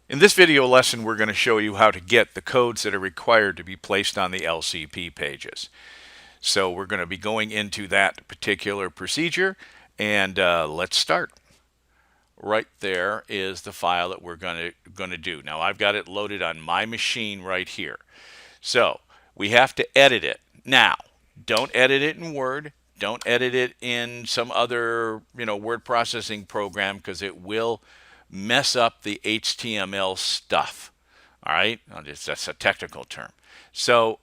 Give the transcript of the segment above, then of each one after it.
In this video lesson, we're going to show you how to get the codes that are required to be placed on the LCP pages. So we're going to be going into that particular procedure, and let's start. Right there is the file that we're going to do. Now I've got it loaded on my machine right here. So we have to edit it. Now, don't edit it in Word. Don't edit it in some other, word processing program because it will mess up the HTML stuff. All right, that's a technical term. So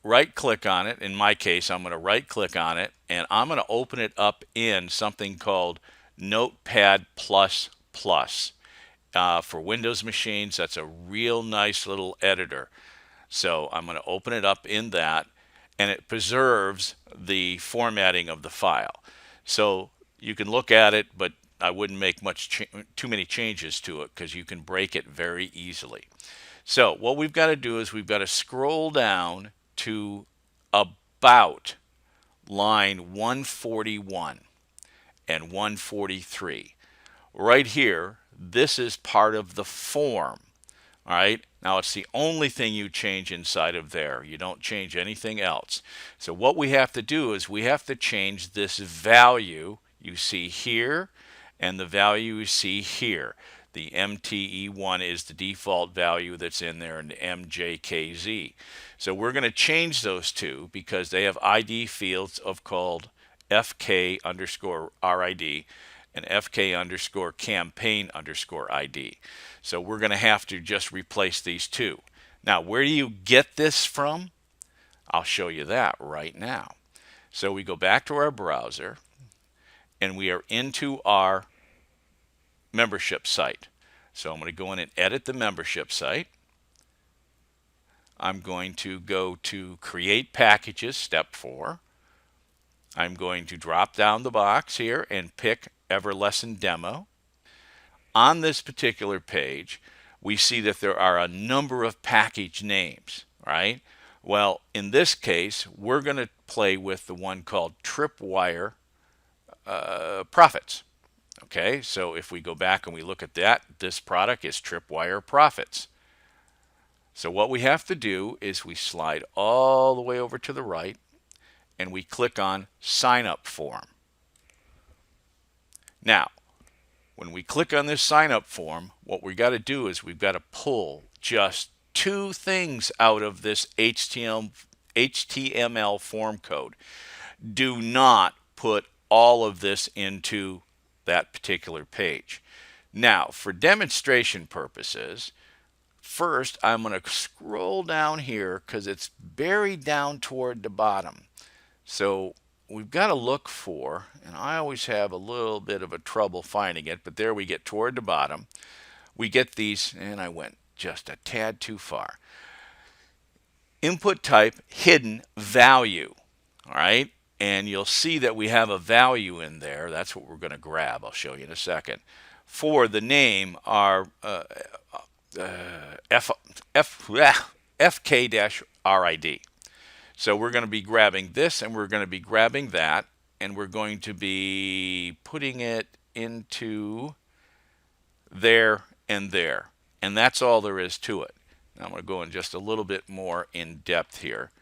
right click on it. In my case, I'm going to right click on it and I'm going to open it up in something called Notepad++. For Windows machines, that's a real nice little editor. So I'm going to open it up in that, and it preserves the formatting of the file. So you can look at it, but I wouldn't make too many changes to it because you can break it very easily. So what we've got to do is we've got to scroll down to about line 141 and 143. Right here, this is part of the form. All right. Now it's the only thing you change inside of there. You don't change anything else. So what we have to do is we have to change this value you see here and the value you see here. The MTE1 is the default value that's in there, and the MJKZ. So we're going to change those two because they have ID fields of called FK underscore RID and FK underscore campaign underscore ID. So we're going to have to just replace these two. Now, where do you get this from? I'll show you that right now. So we go back to our browser and we are into our membership site. So I'm going to go in and edit the membership site. I'm going to go to create packages, step 4. I'm going to drop down the box here and pick Everlesson Demo. On this particular page, we see that there are a number of package names, right? Well, in this case, we're going to play with the one called Tripwire Profits. Okay, so if we go back and we look at that, this product is Tripwire Profits. So what we have to do is we slide all the way over to the right and we click on Sign Up Form. Now, when we click on this sign up form, what we got to do is we've got to pull just two things out of this HTML form code. Do not put all of this into that particular page. Now, for demonstration purposes, first I'm going to scroll down here because it's buried down toward the bottom. So we've got to look for, and I always have a little bit of a trouble finding it, but there we get toward the bottom. We get these, and I went just a tad too far. Input type hidden value. All right. And you'll see that we have a value in there. That's what we're going to grab. I'll show you in a second. For the name, our FK-RID. So we're going to be grabbing this and we're going to be grabbing that and we're going to be putting it into there and there. And that's all there is to it. Now I'm going to go in just a little bit more in depth here.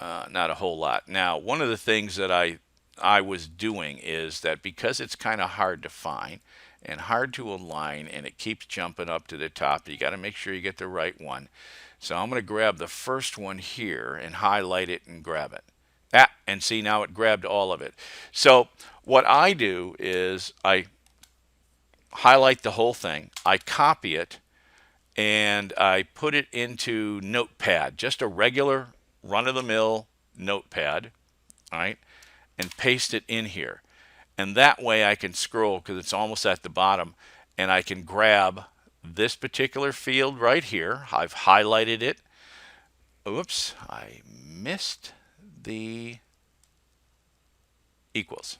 Not a whole lot. Now, one of the things that I was doing is that because it's kind of hard to find and hard to align and it keeps jumping up to the top, you got to make sure you get the right one. So I'm going to grab the first one here and highlight it and grab it. And see, now it grabbed all of it. So what I do is I highlight the whole thing, I copy it, and I put it into Notepad, just a regular run-of-the-mill Notepad, all right, and paste it in here. And that way I can scroll because it's almost at the bottom, and I can grab this particular field right here. I've highlighted it. Oops, I missed the equals.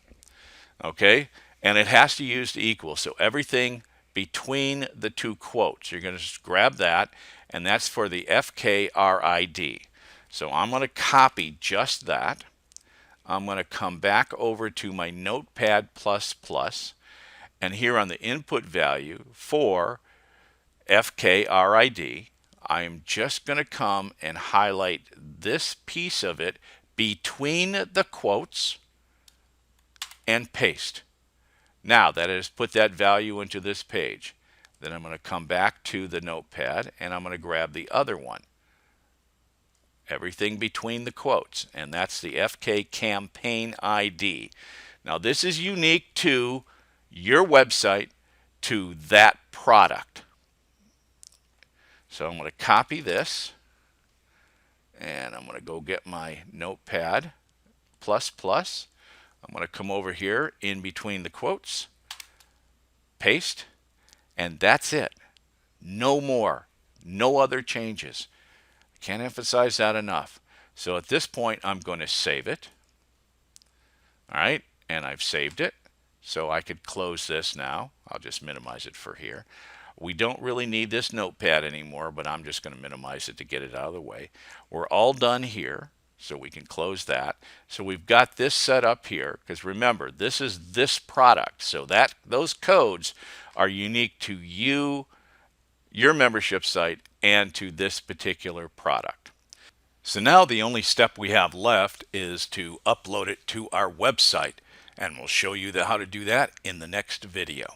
Okay, and it has to use the equal. So everything between the two quotes, you're going to just grab that, and that's for the FKRID. So I'm going to copy just that. I'm going to come back over to my Notepad++, and here on the input value for FKRID. I'm just going to come and highlight this piece of it between the quotes and paste. Now that has put that value into this page. Then I'm going to come back to the notepad and I'm going to grab the other one. Everything between the quotes, and that's the FK Campaign ID. Now this is unique to your website, to that product. So I'm going to copy this and I'm going to go get my notepad plus plus. I'm going to come over here in between the quotes, paste, and that's it. No more, no other changes. Can't emphasize that enough. So at this point, I'm going to save it. All right, and I've saved it. So I could close this now. I'll just minimize it for here. We don't really need this notepad anymore, but I'm just going to minimize it to get it out of the way. We're all done here, so we can close that. So we've got this set up here, because remember, this is this product. So that those codes are unique to you, your membership site, and to this particular product. So now the only step we have left is to upload it to our website, and we'll show you how to do that in the next video.